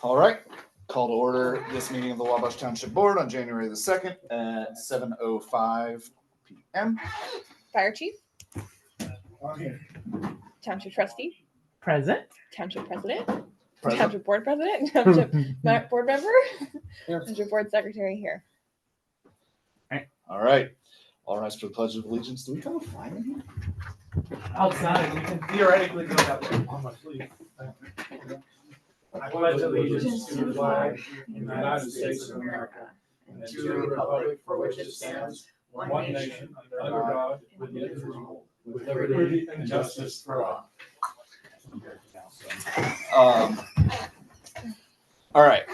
All right. Call to order this meeting of the Wabash Township Board on January the 2nd at 7:05 p.m. Fire chief, township trustee, Present. township president, Present. township board president, township board member, township board secretary here. All right. All rise for the Pledge of Allegiance. Do we have a flag in here? Outside, we can theoretically go that way. I pledge allegiance to the flag of the United States of America and to the republic for which it stands, one nation, under God, indivisible, with liberty and justice for all. All right.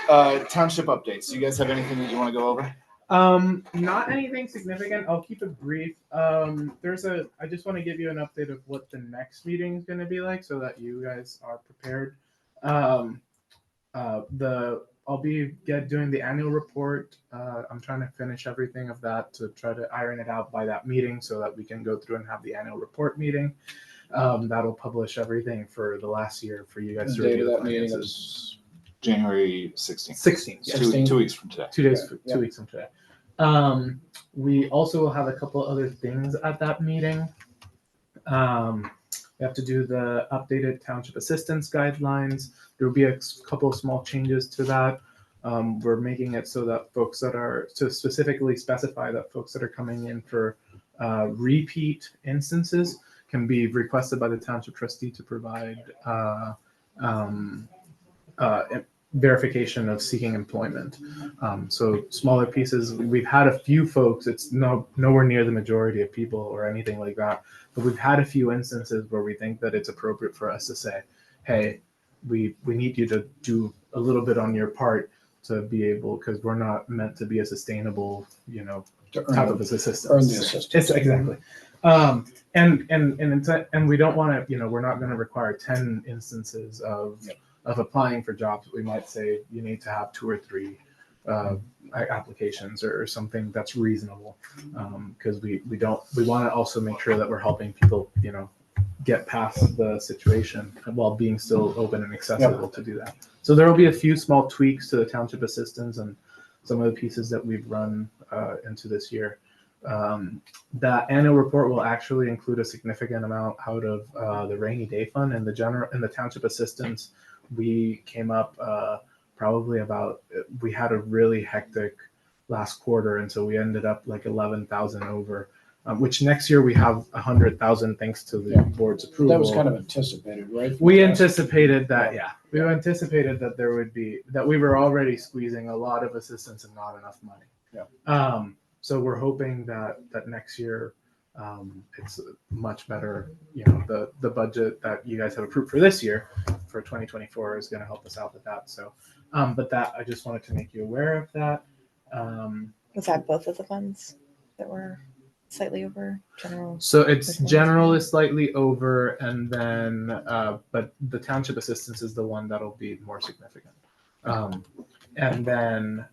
Township updates. Do you guys have anything that you want to go over? Not anything significant. I'll keep it brief. I just want to give you an update of what the next meeting is going to be like so that you guys are prepared. I'll be doing the annual report. I'm trying to finish everything of that to try to iron it out by that meeting so that we can go through and have the annual report meeting. That'll publish everything for the last year for you guys to review. The date of that meeting is January 16th. 16th. Yes. 2 weeks from today. 2 days, 2 weeks from today. We also will have a couple other things at that meeting. We have to do the updated township assistance guidelines. There will be a couple of small changes to that. We're making it so that folks that are to specifically specify that folks that are coming in for repeat instances can be requested by the township trustee to provide verification of seeking employment. So smaller pieces, we've had a few folks, it's nowhere near the majority of people or anything like that, but we've had a few instances where we think that it's appropriate for us to say, hey, we need you to do a little bit on your part to be able, because we're not meant to be a sustainable, type of assistance. Earn the assistance. Exactly. And we don't want to, we're not going to require 10 instances of applying for jobs. We might say you need to have 2 or 3 applications or something that's reasonable, because we want to also make sure that we're helping people, get past the situation while being still open and accessible to do that. So there will be a few small tweaks to the township assistance and some of the pieces that we've run into this year. That annual report will actually include a significant amount out of the rainy day fund and the township assistance. We came up we had a really hectic last quarter, and so we ended up like 11,000 over, which next year we have 100,000 thanks to the board's approval. That was kind of anticipated, right? We anticipated that, we anticipated that there would be, that we were already squeezing a lot of assistance and not enough money. Yeah. So we're hoping that next year it's much better. The budget that you guys have approved for this year for 2024 is going to help us out with that. So, but that, I just wanted to make you aware of that. Was that both of the funds that were slightly over general? So it's general is slightly over, and then but the township assistance is the one that'll be more significant. And then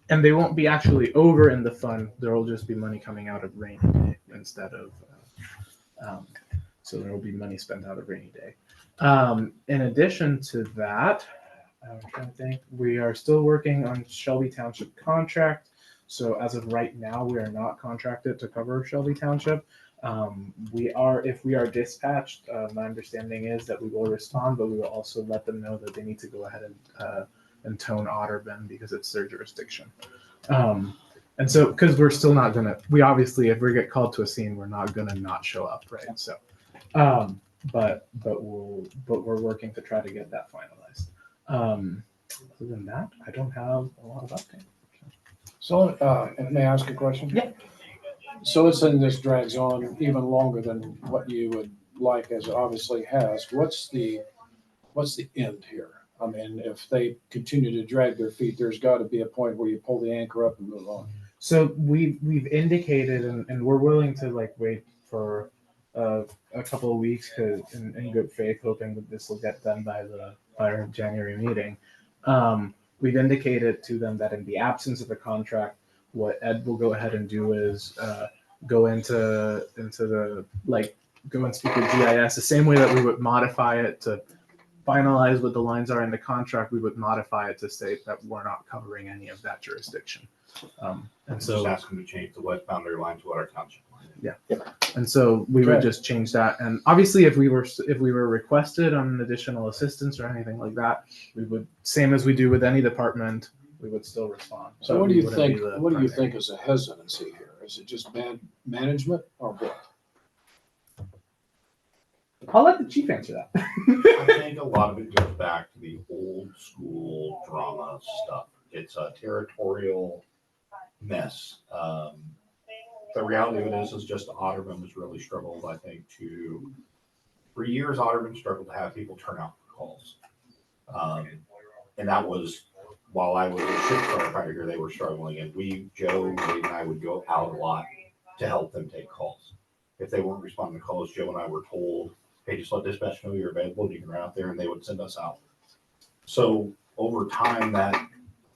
and they won't be actually over in the fund. There will just be money coming out of rainy day instead of so there will be money spent out of rainy day. In addition to that, I'm trying to think, we are still working on Shelby Township contract. So as of right now, we are not contracted to cover Shelby Township. If we are dispatched, my understanding is that we will respond, but we will also let them know that they need to go ahead and tone Otterburn because it's their jurisdiction. And so, because we're still not we obviously, if we get called to a scene, we're not gonna not show up, right? So, but we're working to try to get that finalized. Other than that, I don't have a lot of updates. So, may I ask a question? Yeah. So let's say this drags on even longer than what you would like, as it obviously has. What's the end here? I mean, if they continue to drag their feet, there's got to be a point where you pull the anchor up and move on. So we've indicated, and we're willing to wait for a couple of weeks in good faith, hoping that this will get done by our January meeting. We've indicated to them that in the absence of a contract, what Ed will go ahead and do is go into the go and speak with GIS, the same way that we would modify it to finalize what the lines are in the contract, we would modify it to state that we're not covering any of that jurisdiction. And Just so, ask them to change the west boundary line to what our township line is. and so we would Okay. just change that. And obviously, if we were requested on additional assistance or anything like that, we would, same as we do with any department, we would still respond. So But what do we you wouldn't be think, the what do you primary. think is a hesitancy here? Is it just bad management or what? I'll let the chief answer that. I think a lot of it goes back to the old school drama stuff. It's a territorial mess. The reality of it is just Otterman has really struggled, I think, for years, Otterman struggled to have people turn out for calls. And that was, while I was a ship firefighter here, they were struggling. And Joe, Wade, and I would go out a lot to help them take calls. If they weren't responding to calls, Joe and I were told, hey, just let dispatch know you're available, you can run out there, and they would send us out. So over time, that,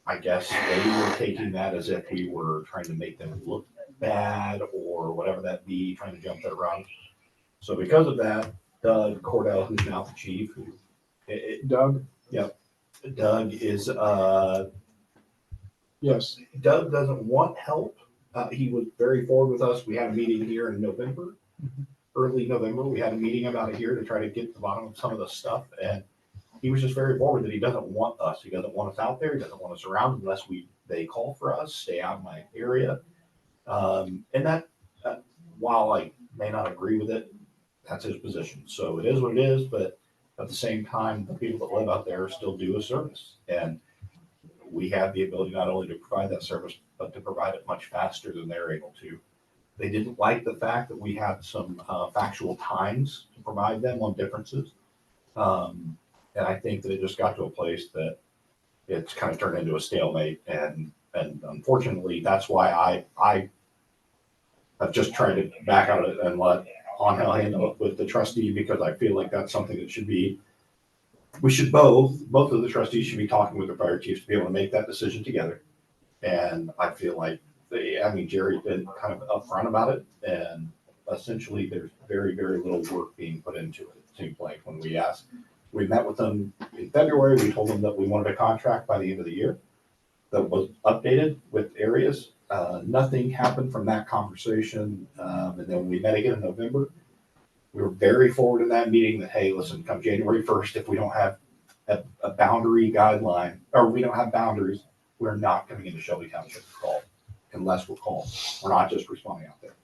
I guess, they were taking that as if we were trying to make them look bad or whatever that be, trying to jump that around. So because of that, Doug Cordell, who's now the chief, Doug? Doug is, Yes. Doug doesn't want help. He was very forward with us. We had a meeting here in November, early November. We had a meeting about it here to try to get to the bottom of some of the stuff. And he was just very forward that he doesn't want us. He doesn't want us out there. He doesn't want us around unless they call for us, stay out of my area. And that, while I may not agree with it, that's his position. So it is what it is. But at the same time, the people that live out there still do a service. And we have the ability not only to provide that service, but to provide it much faster than they're able to. They didn't like the fact that we had some factual times to provide them on differences. And I think that it just got to a place that it's kind of turned into a stalemate. And unfortunately, that's why I have just tried to back out of it and let Angel handle it with the trustee, because I feel like that's something that we should both of the trustees should be talking with the fire chiefs to be able to make that decision together. And I feel like Jerry's been kind of upfront about it, and essentially there's very, very little work being put into it. It seems like when we met with them in February, we told them that we wanted a contract by the end of the year that was updated with areas. Nothing happened from that conversation. And then when we met again in November, we were very forward in that meeting that, hey, listen, come January 1st, if we don't have a boundary guideline, or we don't have boundaries, we're not coming into Shelby Township to call unless we're called. We're not just responding out there.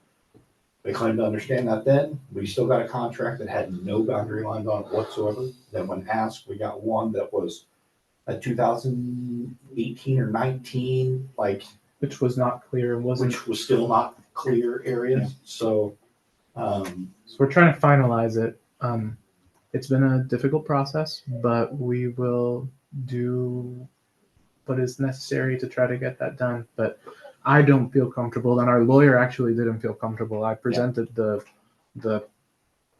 They claimed to understand that then. We still got a contract that had no boundary lines on it whatsoever. Then when asked, we got one that was a 2018 or 19, Which was not clear and wasn't. which was still not clear areas. So, So we're trying to finalize it. It's been a difficult process, but we will do what is necessary to try to get that done. But I don't feel comfortable, and our lawyer actually didn't feel comfortable. I presented the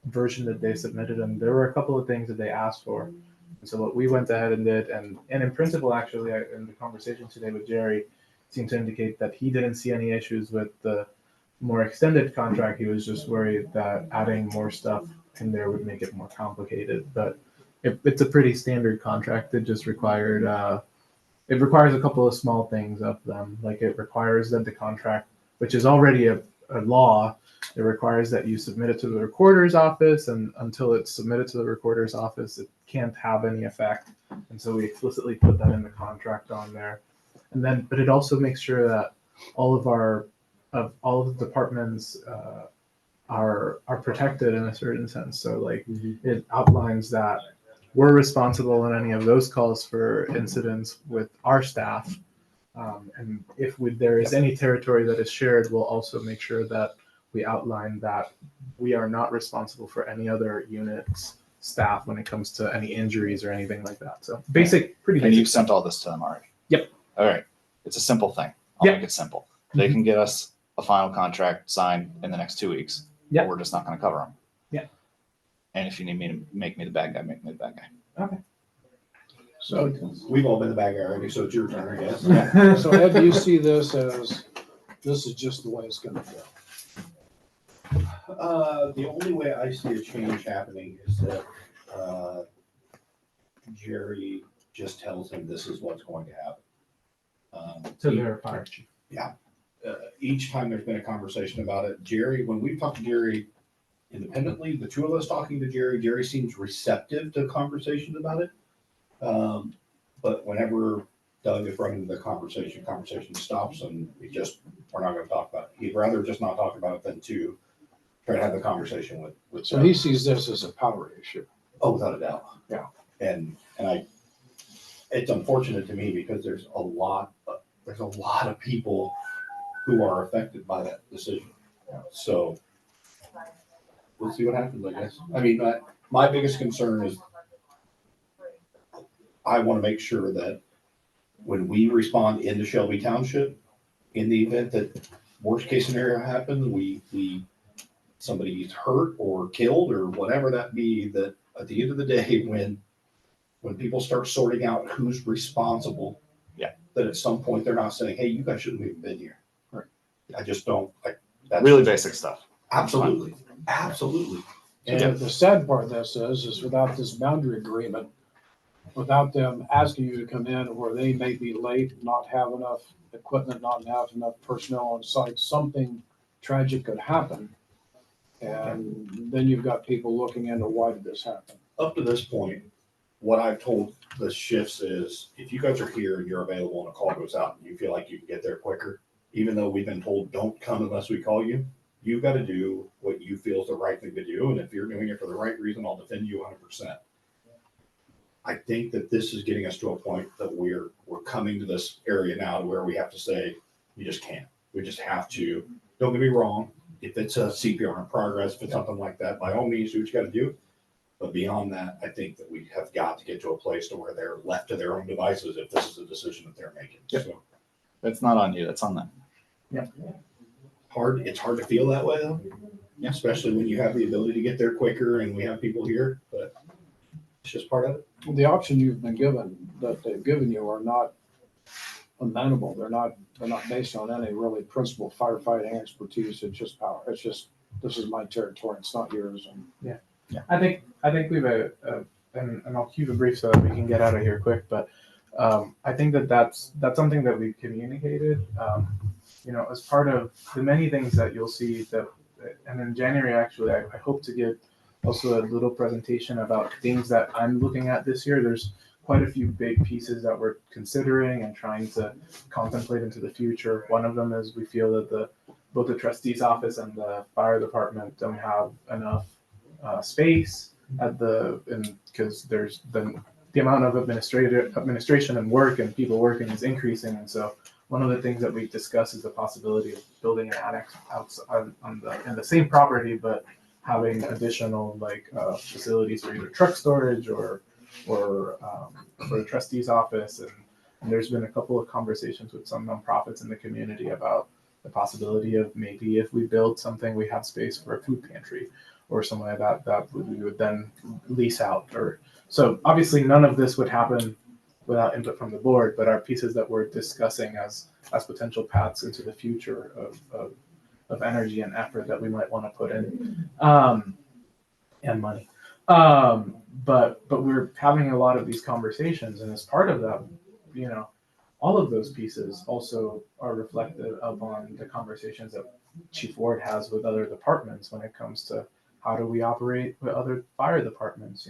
version that they submitted, and there were a couple of things that they asked for. And so what we went ahead and did, and in principle, actually, in the conversation today with Jerry, seemed to indicate that he didn't see any issues with the more extended contract. He was just worried that adding more stuff in there would make it more complicated. But it's a pretty standard contract. It just required it requires a couple of small things of them. Like it requires that the contract, which is already a law, it requires that you submit it to the recorder's office, and until it's submitted to the recorder's office, it can't have any effect. And so we explicitly put that in the contract on there. And then, but it also makes sure that all of the departments are protected in a certain sense. So like it outlines that we're responsible in any of those calls for incidents with our staff. And if there is any territory that is shared, we'll also make sure that we outline that we are not responsible for any other unit's staff when it comes to any injuries or anything like that. So pretty And basic. you've sent all this to them already? Yep. All right. It's a simple thing. I'll Yep. make it simple. They can get us a final contract signed in the next 2 weeks. Yep. But we're just not going to cover them. Yeah. And if you need me to make me the bad guy, make me the bad guy. Okay. So, we've all been the bad guy already, so it's your turn, I guess. so Ed, do you see this as, this is just the way it's gonna go? The only way I see a change happening is that Jerry just tells him this is what's going to happen. To their fire chief. Each time there's been a conversation about it, Jerry, when we've talked to Jerry independently, the two of us talking to Jerry, Jerry seems receptive to conversations about it. But whenever Doug is running the conversation stops and we're not going to talk about it. He'd rather just not talk about it than to try to have the conversation with. So Doug. he sees this as a power issue. Oh, without a doubt. Yeah. And it's unfortunate to me because there's a lot of people who are affected by that decision. So we'll see what happens, I guess. I mean, my biggest concern is I want to make sure that when we respond into Shelby Township, in the event that worst case scenario happens, somebody's hurt or killed or whatever that be, that at the end of the day, when people start sorting out who's responsible, that at some point they're not saying, hey, you guys shouldn't have even been here. Right. I just don't like that. Really basic stuff. Absolutely. And the sad part of this is without this boundary agreement, without them asking you to come in, or they may be late, not have enough equipment, not have enough personnel on site, something tragic could happen. And then you've got people looking into why did this happen? Up to this point, what I've told the shifts is if you guys are here and you're available and a call goes out and you feel like you can get there quicker, even though we've been told don't come unless we call you, you've got to do what you feel is the right thing to do. And if you're doing it for the right reason, I'll defend you 100%. I think that this is getting us to a point that we're coming to this area now where we have to say, you just can't. We just have to. Don't get me wrong. If it's a CPR in progress, if it's something like that, by all means, do what you got to do. But beyond that, I think that we have got to get to a place to where they're left to their own devices if this is a decision that they're making. Yep. So That's not on you. That's on them. it's hard to feel that way though. Yeah. Especially when you have the ability to get there quicker and we have people here, but it's just part of it. The option you've been given, that they've given you, are not amenable. They're not based on any really principled firefighting expertise. It's just power. It's just, this is my territory. It's not yours. And I think we've and I'll keep it brief so that we can get out of here quick. But I think that's something that we've communicated. As part of the many things that you'll see and in January actually, I hope to give also a little presentation about things that I'm looking at this year. There's quite a few big pieces that we're considering and trying to contemplate into the future. One of them is we feel that both the trustee's office and the fire department don't have enough space because there's been the amount of administration and work and people working is increasing, and so one of the things that we've discussed is the possibility of building an annex outside in the same property, but having additional facilities for either truck storage or for the trustee's office, and there's been a couple of conversations with some nonprofits in the community about the possibility of maybe if we build something, we have space for a food pantry or something like that we would then lease out. So obviously none of this would happen without input from the board, but are pieces that we're discussing as potential paths into the future of energy and effort that we might want to put in, and money. But we're having a lot of these conversations, and as part of that, all of those pieces also are reflective upon the conversations that Chief Ward has with other departments when it comes to how do we operate with other fire departments,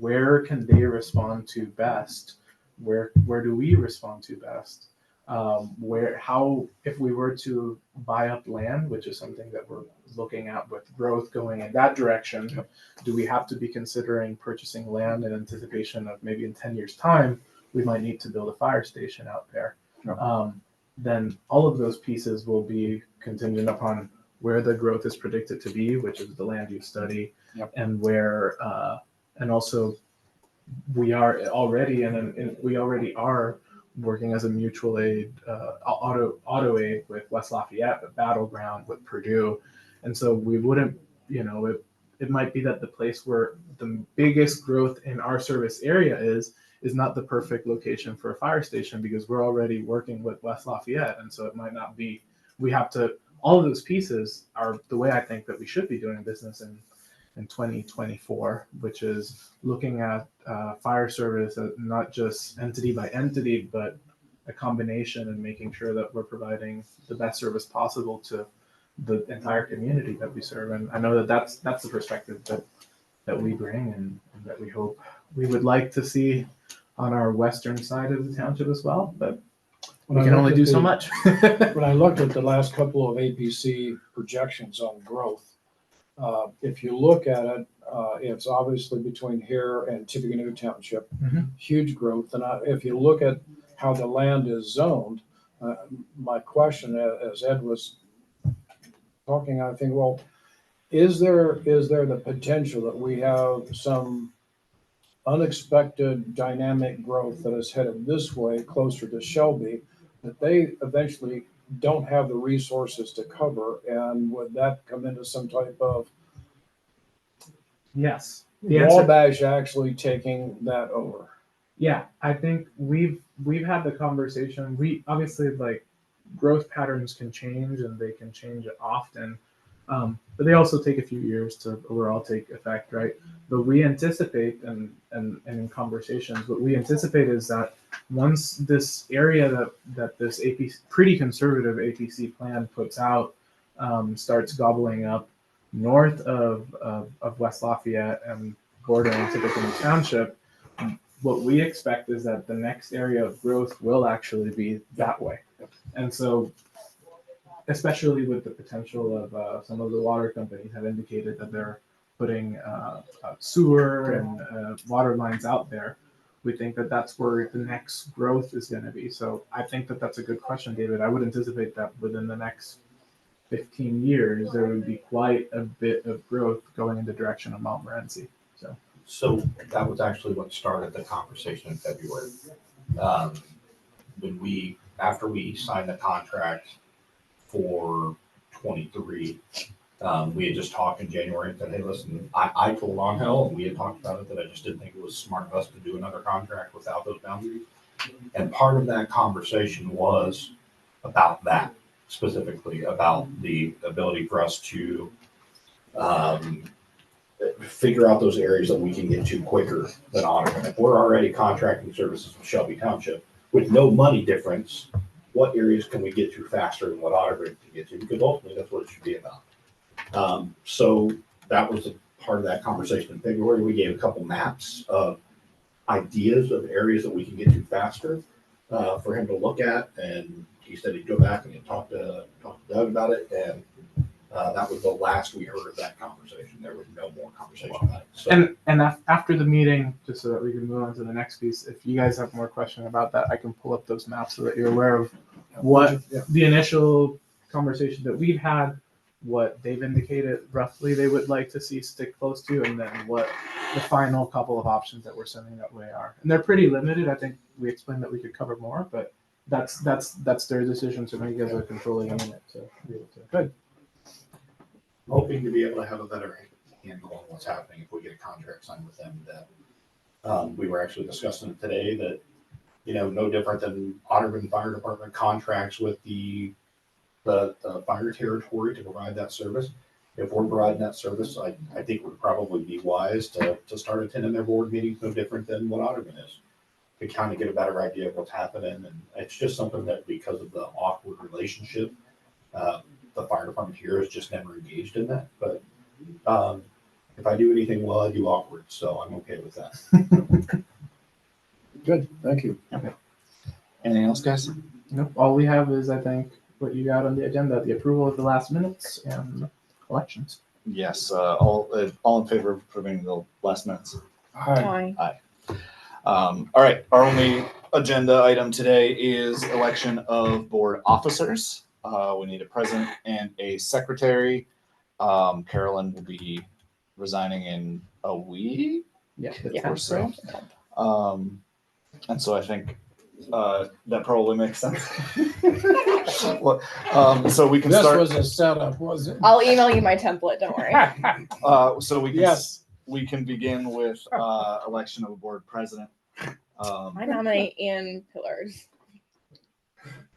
where can they respond to best? Where do we respond to best? If we were to buy up land, which is something that we're looking at with growth going in that direction, do we have to be considering purchasing land in anticipation of maybe in 10 years time, we might need to build a fire station out there? Then all of those pieces will be contingent upon where the growth is predicted to be, which is the land use study, and where, and also we are already, we already are working as a mutual aid, auto aid with West Lafayette, but Battleground with Purdue. And so we wouldn't, it might be that the place where the biggest growth in our service area is not the perfect location for a fire station because we're already working with West Lafayette. And so it might not be, we have to all of those pieces are the way I think that we should be doing business in 2024, which is looking at fire service as not just entity by entity, but a combination, and making sure that we're providing the best service possible to the entire community that we serve. And I know that that's the perspective that we bring, and that we hope we would like to see on our western side of the township as well, but we can only do so much. When I looked at the last couple of APC projections on growth, if you look at it, it's obviously between here and Tippecanoe Township, Mhm. huge growth. And if you look at how the land is zoned, my question, as Ed was talking, I think, well, is there the potential that we have some unexpected dynamic growth that is headed this way, closer to Shelby, that they eventually don't have the resources to cover? And would that come into some type of Yes. The answer, Wabash actually taking that over? yeah, I think we've had the conversation. We obviously, like, growth patterns can change, and they can change often, but they also take a few years to overall take effect, right? But we anticipate, and in conversations, what we anticipate is that once this area that this APC, pretty conservative APC plan puts out, starts gobbling up north of West Lafayette and bordering Tippecanoe Township, what we expect is that the next area of growth will actually be that way. And so, especially with the potential of some of the water companies have indicated that they're putting sewer and water lines out there, we think that that's where the next growth is going to be. So I think that that's a good question, David. I would anticipate that within the next 15 years, there would be quite a bit of growth going in the direction of Montmorency. So that was actually what started the conversation in February. After we signed the contract for 23, we had just talked in January and said, hey, listen, I told Angel, and we had talked about it, that I just didn't think it was smart of us to do another contract without those boundaries. And part of that conversation was about that, specifically about the ability for us to figure out those areas that we can get to quicker than Otterman. If we're already contracting services with Shelby Township with no money difference, what areas can we get to faster than what Otterman can get to? Because ultimately that's what it should be about. So that was a part of that conversation in February. We gave a couple maps of ideas of areas that we can get to faster for him to look at, and he said he'd go back and he'd talk to Doug about it, and that was the last we heard of that conversation. There was no more conversation about it. So, And after the meeting, just so that we can move on to the next piece, if you guys have more question about that, I can pull up those maps so that you're aware of what the initial conversation that we've had, what they've indicated roughly they would like to see stick close to, and then what the final couple of options that we're sending that way are. And they're pretty limited. I think we explained that we could cover more, but that's their decision to make as a controlling unit to be able to. Good. hoping to be able to have a better handle on what's happening if we get a contract signed with them. That we were actually discussing today that, no different than Otterman Fire Department contracts with the fire territory to provide that service. If we're providing that service, I think it would probably be wise to start attending their board meetings, no different than what Otterman is, to kind of get a better idea of what's happening. And it's just something that, because of the awkward relationship, the fire department here has just never engaged in that. But if I do anything well, I do awkward, so I'm okay with that. Good, thank you. Anything else, guys? Nope. All we have is, I think, what you got on the agenda: the approval of the last minutes and elections. Yes. All in favor of approving the last minutes? Hi. Aye. All right. Our only agenda item today is election of board officers. We need a president and a secretary. Carolyn will be resigning in a week Yeah. Yeah. or so. And so I think that probably makes sense. Well, so we can This start. was a setup, was it? I'll email you my template. Don't worry. So we can Yes. we can begin with election of a board president. I nominate Ian Pillars.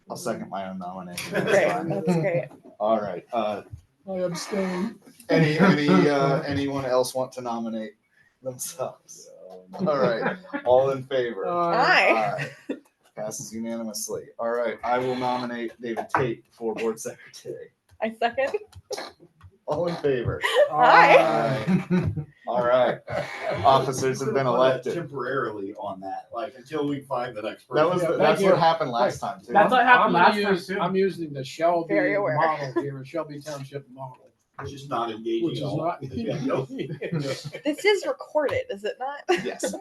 I'll second my own nomination. That's Great, fine. that's great. All right. I abstain. Anyone else want to nominate themselves? All right. All in favor? Aye. Aye. Passes unanimously. All right. I will nominate David Tate for board secretary. I second. All in favor? Aye. All right. Officers have been elected. Temporarily on that, like until we find the next person. That was Yeah, that's thank you. what happened last time too. That's what happened I'm last gonna time, use- too. I'm using the Shelby Very aware. model here, Shelby Township model, Which is not engaging which at is all. not. Yeah, no. This is recorded, is it not? Yes.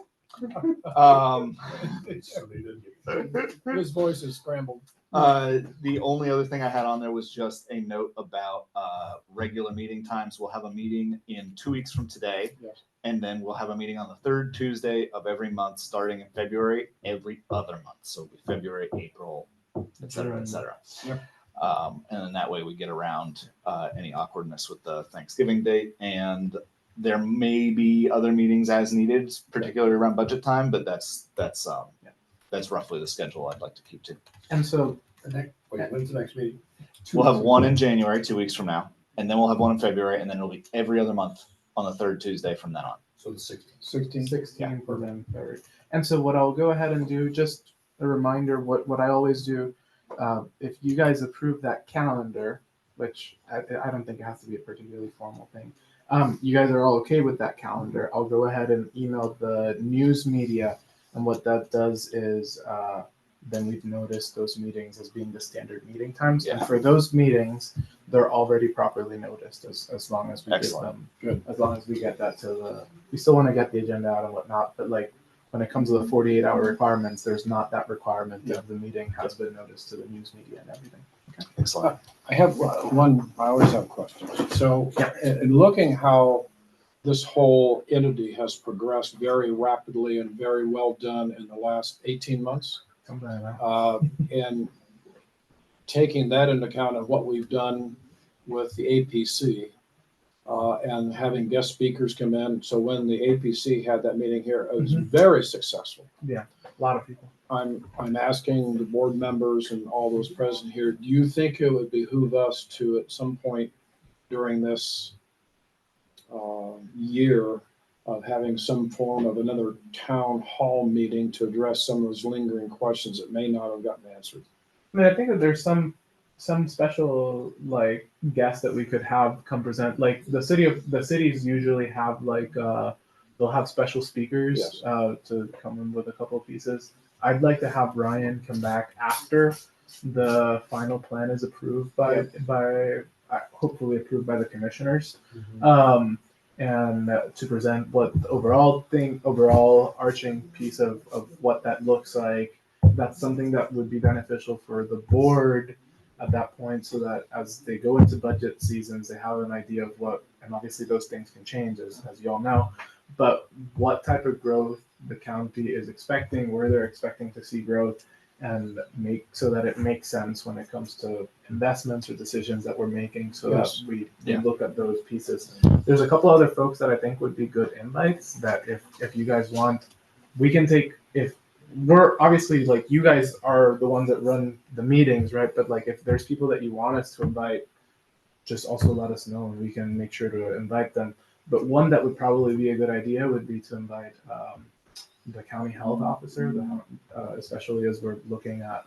His voice is scrambled. The only other thing I had on there was just a note about regular meeting times. We'll have a meeting in 2 weeks from today. Yes. And then we'll have a meeting on the third Tuesday of every month, starting in February, every other month. So it'll be February, April, et cetera, et cetera. Yep. And then that way we get around any awkwardness with the Thanksgiving date. And there may be other meetings as needed, particularly around budget time, but that's roughly the schedule I'd like to keep to. And so, Wait, when's the next meeting? We'll have one in January, 2 weeks from now, and then we'll have one in February, and then it'll be every other month on the third Tuesday from then on. So the 16th. 16. 16 for them. And so what I'll go ahead and do, just a reminder, what I always do, if you guys approve that calendar, which I don't think it has to be a particularly formal thing, you guys are all okay with that calendar, I'll go ahead and email the news media, and what that does is then we've noticed those meetings as being the standard meeting times. And Yeah. for those meetings, they're already properly noticed as long as we Excellent. get them. As long as we get that to the, we still want to get the agenda out and whatnot, but like when it comes to the 48-hour requirements, there's not that requirement that the meeting has been noticed to the news media and everything. Excellent. I have one, I always have questions. So in looking how this whole entity has progressed very rapidly and very well done in the last 18 months, Something like that. and taking that into account of what we've done with the APC, and having guest speakers come in. So when the APC had that meeting here, it was very successful. A lot of people. I'm asking the board members and all those present here, do you think it would behoove us to, at some point during this year, of having some form of another town hall meeting to address some of those lingering questions that may not have gotten answered? I mean, I think that there's some special like guests that we could have come present. Like the cities usually have like they'll have special speakers to come in with a couple of pieces. I'd like to have Ryan come back after the final plan is approved by hopefully approved by the commissioners. And to present what the overall arching piece of what that looks like. That's something that would be beneficial for the board at that point, so that as they go into budget seasons, they have an idea of what, and obviously those things can change as you all know, but what type of growth the county is expecting, where they're expecting to see growth, and make so that it makes sense when it comes to investments or decisions that we're making, so that we look at those pieces. There's a couple other folks that I think would be good invites that if you guys want, we can take. If we're obviously like you guys are the ones that run the meetings, right? But like if there's people that you want us to invite, just also let us know and we can make sure to invite them. But one that would probably be a good idea would be to invite the county health officer, especially as we're looking at,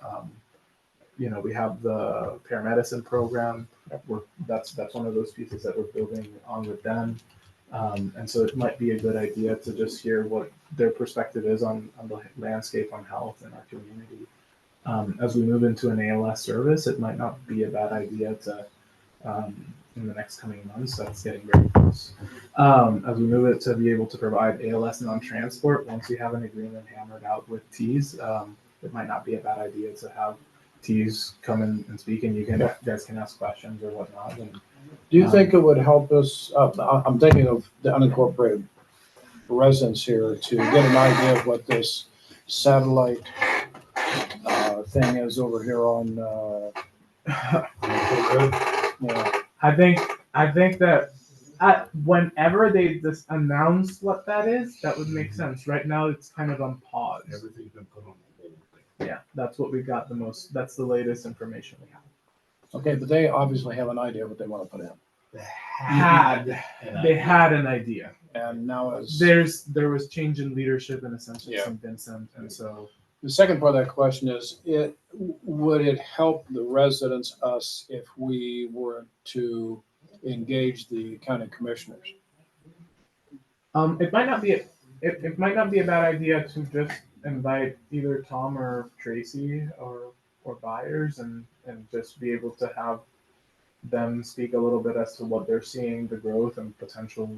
we have the paramedicine program. That's one of those pieces that we're building on with them. And so it might be a good idea to just hear what their perspective is on the landscape on health in our community. As we move into an ALS service, it might not be a bad idea to, in the next coming months, that's getting very close. As we move it to be able to provide ALS non-transport, once we have an agreement hammered out with T's, it might not be a bad idea to have T's come in and speak, and you guys can ask questions or whatnot. And, do you think it would help us? I'm thinking of the unincorporated residents here to get an idea of what this satellite thing is over here on. I think that whenever they just announce what that is, that would make sense. Right now, it's kind of on pause. Everything's been put on hold. Yeah, that's what we got the most. That's the latest information we have. Okay, but they obviously have an idea what they want to put in. They had an idea. And now as There was change in leadership in a sense in Yeah. St. Vincent, and so the second part of that question is, would it help the residents, us, if we were to engage the county commissioners? it might not be it might not be a bad idea to just invite either Tom or Tracy or buyers and just be able to have them speak a little bit as to what they're seeing, the growth and potential,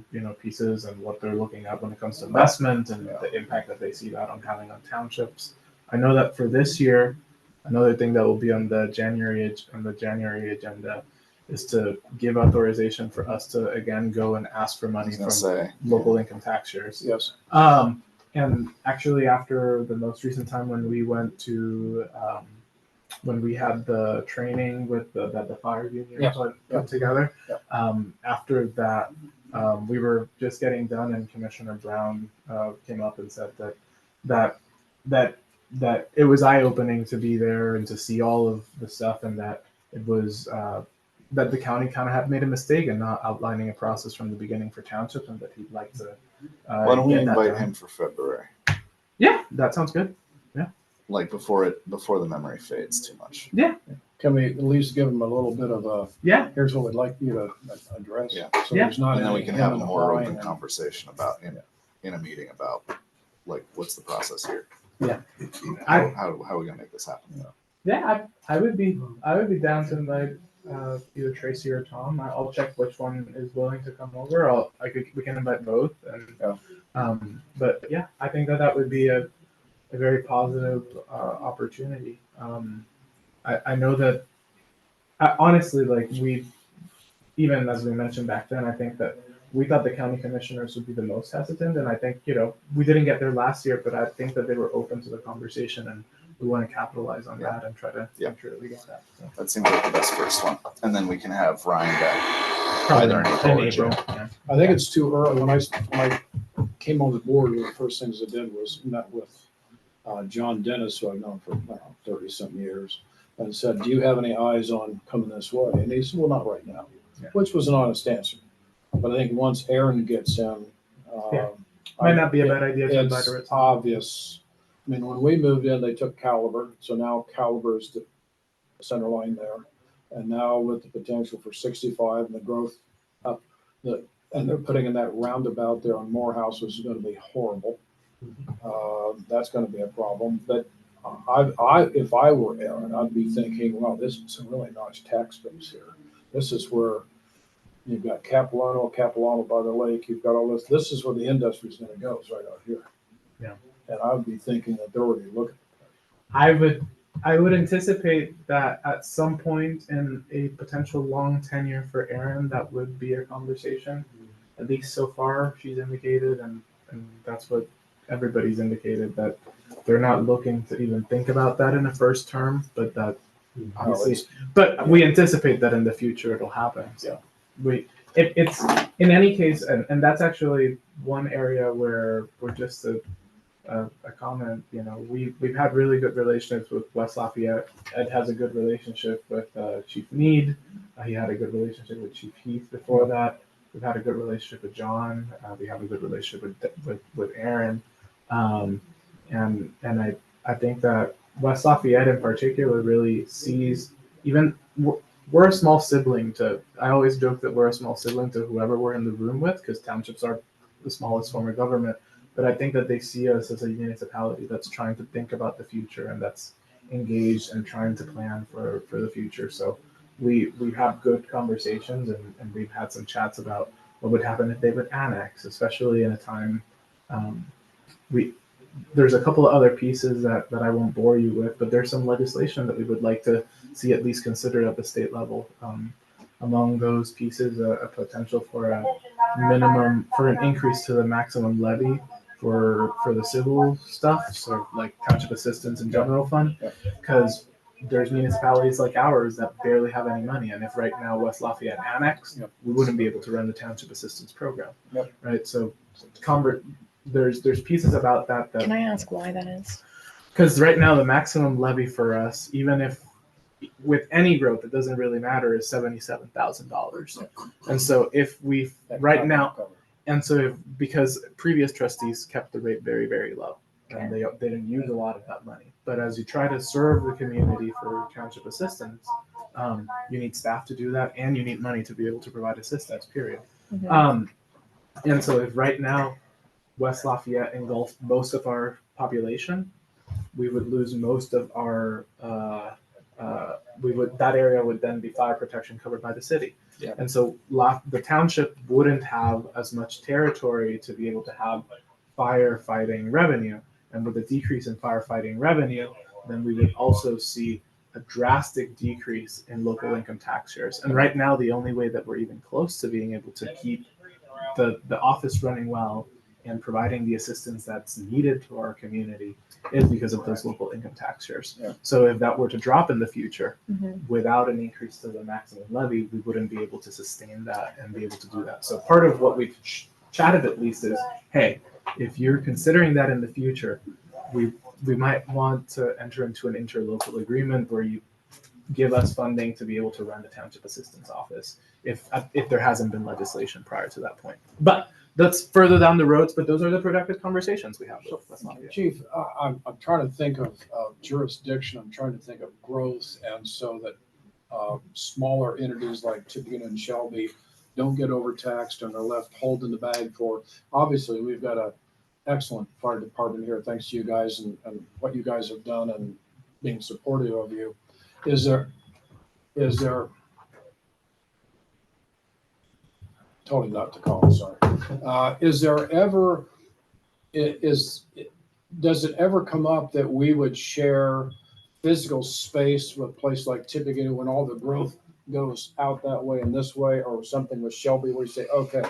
pieces and what they're looking at when it comes to investment and the impact that they see that on having on townships. I know that for this year, another thing that will be on the January agenda is to give authorization for us to again go and ask for I money was gonna from say, local income tax shares. Yes. And actually, after the most recent time when we went to when we had the training with that the fire union Yes. put together, Yeah. after that, we were just getting done, and Commissioner Brown came up and said that it was eye opening to be there and to see all of the stuff, and that it was. That the county kind of had made a mistake in not outlining a process from the beginning for townships, and that he'd like to. why don't we get that invite done. him for February? Yeah, that sounds good. Like before the memory fades too much. Can we at least give them a little bit of a, Yeah, here's what we'd like you to address? Yeah. So Yeah. there's not And then we any can have a hemming and more hawing open and- conversation about in a meeting about like what's the process here? Yeah. How are we gonna make this happen? yeah, I would be down to invite either Tracy or Tom. I'll check which one is willing to come over. We can invite both, and but yeah, I think that would be a very positive opportunity. I know that honestly, like even as we mentioned back then, I think that we thought the county commissioners would be the most hesitant, and I think we didn't get there last year, but I think that they were open to the conversation, and we want to capitalize on that and try to make sure that we get that. So. That seems like the best first one. And then we can have Ryan back Probably either in April or June. Yeah. I think it's too early. When I came on the board, one of the first things I did was met with John Dennis, who I've known for 30-something years, and said, do you have any eyes on coming this way? And he said, well, not right now, which was an honest answer. But I think once Aaron gets in, Might not be a bad idea to invite it's her. obvious. I mean, when we moved in, they took Caliber, so now Caliber is the center line there. And now with the potential for 65 and the growth up, and they're putting in that roundabout there on Morehouse, which is going to be horrible. That's going to be a problem. But if I were Aaron, I'd be thinking, wow, this is a really nice tax base here. This is where you've got Capilano by the lake. You've got all this. This is where the industry is going to go, is right out here. Yeah. And I would be thinking that they're already looking. I would anticipate that at some point in a potential long tenure for Aaron, that would be a conversation. At least so far, she's indicated, and that's what everybody's indicated, that they're not looking to even think about that in a first term, but that obviously, but we anticipate that in the future it'll happen. So it's in any case, and that's actually one area where we're just a comment. We've had really good relationships with West Lafayette. Ed has a good relationship with Chief Meade. He had a good relationship with Chief Heath before that. We've had a good relationship with John. We have a good relationship with Aaron, and I think that West Lafayette in particular really sees, even we're a small sibling to. I always joke that we're a small sibling to whoever we're in the room with, because townships are the smallest form of government. But I think that they see us as a municipality that's trying to think about the future and that's engaged and trying to plan for the future. So we have good conversations, and we've had some chats about what would happen if they would annex, especially in a time. There's a couple of other pieces that I won't bore you with, but there's some legislation that we would like to see at least considered at the state level. Among those pieces, a potential for a minimum, for an increase to the maximum levy for the civil stuff, so like township assistance and general fund, because there's municipalities like ours that barely have any money, and if right now West Lafayette annexed, we wouldn't be able to run the township assistance program, right? So there's pieces about that. Can I ask why that is? Because right now the maximum levy for us, even if with any growth, it doesn't really matter, is $77,000. And so if we right now, and so if, because previous trustees kept the rate very, very low, and they didn't use a lot of that money. But as you try to serve the community for township assistance, you need staff to do that, and you need money to be able to provide assistance. Period. Mhm. And so if right now West Lafayette engulfed most of our population, we would lose most of our that area would then be fire protection covered by the city. Yeah. And so the township wouldn't have as much territory to be able to have firefighting revenue. And with a decrease in firefighting revenue, then we would also see a drastic decrease in local income tax shares. And right now, the only way that we're even close to being able to keep the office running well and providing the assistance that's needed to our community is because of those local income tax shares. Yeah. So if that were to drop in the future Mhm. without an increase to the maximum levy, we wouldn't be able to sustain that and be able to do that. So part of what we've chatted at least is, hey, if you're considering that in the future, we might want to enter into an interlocal agreement where you give us funding to be able to run the township assistance office if there hasn't been legislation prior to that point. But that's further down the roads, but those are the productive conversations we have. Chief, I'm trying to think of jurisdiction. I'm trying to think of growth, and so that smaller entities like Topeka and Shelby don't get overtaxed and are left holding the bag for. Obviously, we've got an excellent fire department here, thanks to you guys and what you guys have done and being supportive of you. Is there totally not to call, sorry. Is there ever, does it ever come up that we would share physical space with a place like Tippecanoe when all the growth goes out that way and this way, or something with Shelby where you say, okay,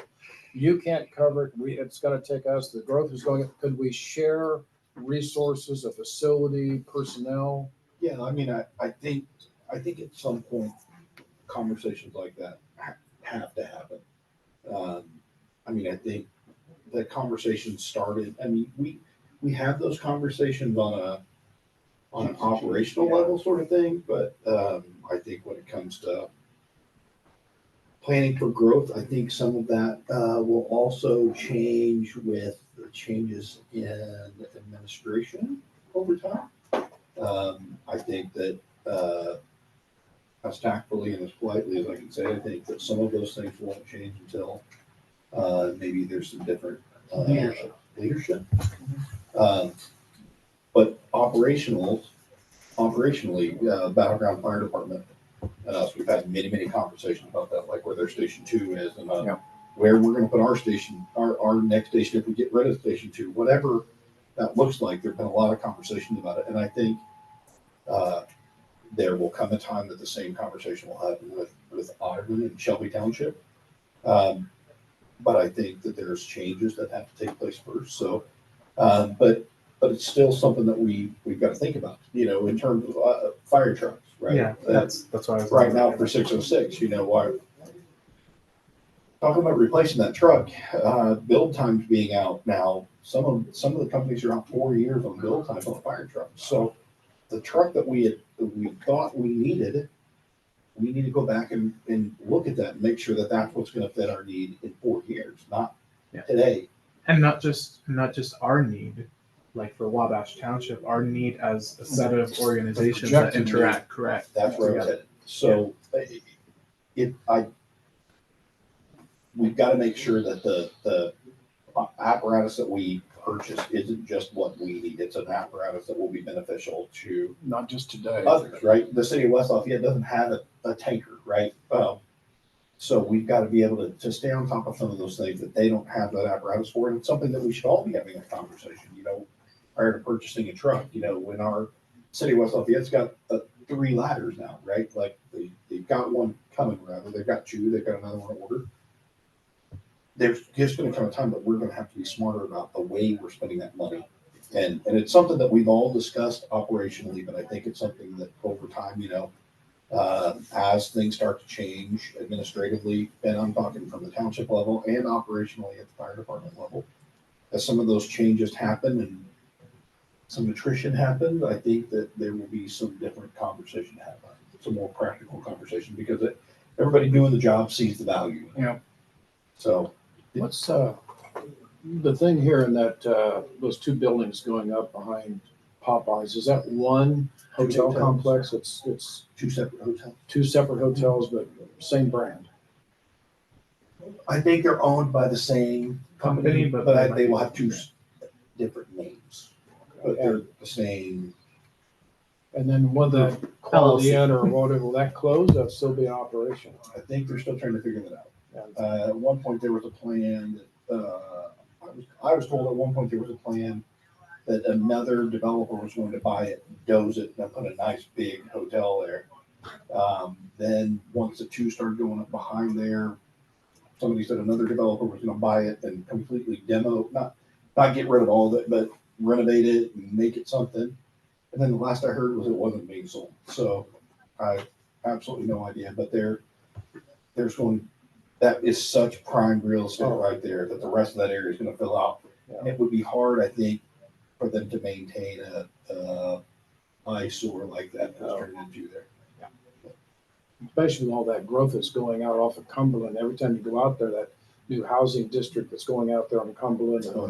you can't cover it, it's gonna take us, the growth is going, could we share resources, a facility, personnel? Yeah, I mean, I think at some point, conversations like that have to happen. I mean, I think the conversation started, I mean, we have those conversations on an operational level sort of thing, but I think when it comes to planning for growth, I think some of that will also change with the changes in administration over time. I think that as tactfully and as politely as I can say, I think that some of those things won't change until maybe there's some different leadership. But operationally, Battleground Fire Department and us, we've had many conversations about that, like where their Station 2 is and where we're going to put our station, our next station if we get rid of Station 2, whatever that looks like. There've been a lot of conversations about it, and I think there will come a time that the same conversation will happen with Otterman and Shelby Township. But I think that there's changes that have to take place first. So, but it's still something that we've got to think about, in terms of fire trucks, right? Yeah, that's why I was right now for 606, why talking about replacing that truck, build times being out now. Some of the companies are out 4 years on build times on fire trucks. So the truck that we thought we needed, we need to go back and look at that and make sure that that's what's going to fit our need in 4 years, not today. And not just our need, like for Wabash Township, our need as a set of organizations that interact. Correct. That's where it's headed. So we've got to make sure that the apparatus that we purchase isn't just what we need. It's an apparatus that will be beneficial to not just today, others, right? The city of West Lafayette doesn't have a tanker, right? So we've got to be able to stay on top of some of those things that they don't have that apparatus for. And it's something that we should all be having a conversation, prior to purchasing a truck. When our city of West Lafayette's got 3 ladders now, right? Like they've got one coming, rather. They've got 2, they've got another one ordered. There's just going to come a time that we're going to have to be smarter about the way we're spending that money. And it's something that we've all discussed operationally, but I think it's something that over time, as things start to change administratively, and I'm talking from the township level and operationally at the fire department level, as some of those changes happen and some attrition happened, I think that there will be some different conversation to have, some more practical conversation, because everybody doing the job sees the value. Yeah. So, What's the thing here in that those two buildings going up behind Popeyes? Is that one hotel hotels. complex? It's two separate hotels. two separate hotels, but same brand. I think they're owned by the same company, But but they might they will be have two different names. But they're the same. And then will that Quality LLC. Inn or whatever, will that close? That'll still be in operation. I think they're still trying to figure that out. Yeah. At one point, there was a plan that, I was told at one point there was a plan that another developer was going to buy it, doze it, and put a nice big hotel there. Then once the two started going up behind there, somebody said another developer was gonna buy it and completely demo, not get rid of all of it, but renovate it and make it something. And then the last I heard was it wasn't being sold. So I have absolutely no idea, but there's going, that is such prime real estate right there that the rest of that area is gonna fill out. And it would be hard, I think, for them to maintain a eyesore like that that's turned into there. Especially with all that growth that's going out off of Cumberland. Every time you go out there, that new housing district that's going out there on Cumberland. Oh,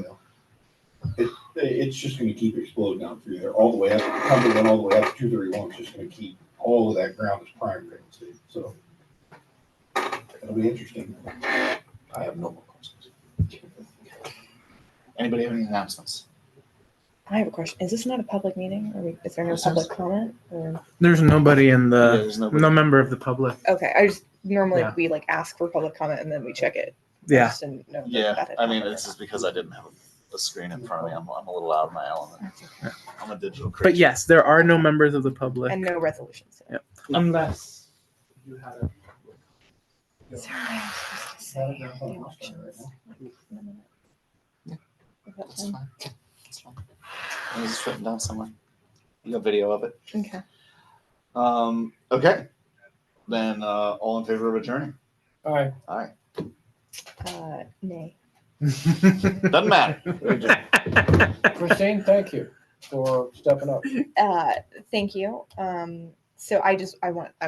yeah. It's just gonna keep exploding down through there, all the way up, Cumberland, all the way up to 231, is just gonna keep, all of that ground is prime real estate, so. It'll be interesting. I have no more questions. Anybody have any announcements? I have a question. Is this not a public meeting? Is there no It sounds- public comment? Or There's nobody in Yeah, the, there's nobody. no member of the public. okay, I just normally Yeah. we like ask for public comment and then we check it. I Yeah. just didn't know that Yeah, that had I mean, happened. it's just because I didn't have a screen in front of me. I'm a little out of my element. I'm a digital creature. But yes, there are no members of the public. And no resolutions. Yeah. Unless you had a. Sorry, I was supposed to say the elections. In a minute. Yeah. Is that It's fine? fine. It's fine. It was just written down somewhere. You got video of it. Okay. Okay. Then all in favor of adjourning? All right. All right. Nay. Doesn't matter. Christine, thank you for stepping up. Thank you. So I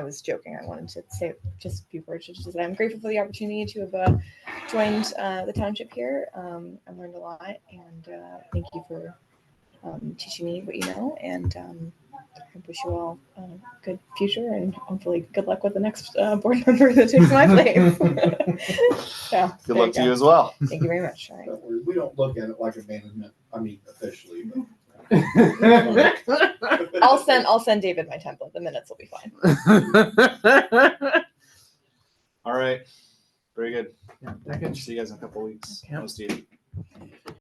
was joking. I wanted to say just a few words. Just that I'm grateful for the opportunity to have joined the township here. I learned a lot, and thank you for teaching me what you know. And I wish you all a good future, and hopefully good luck with the next board member that takes my place. Yeah, Good luck to you as well. Thank you very much. All right. Don't worry, we don't look at it like a management, I mean, officially, but. I'll send David my template. The minutes will be fine. All right. Very good. Yeah, I can See you guys in a couple weeks. Yeah. Most of you.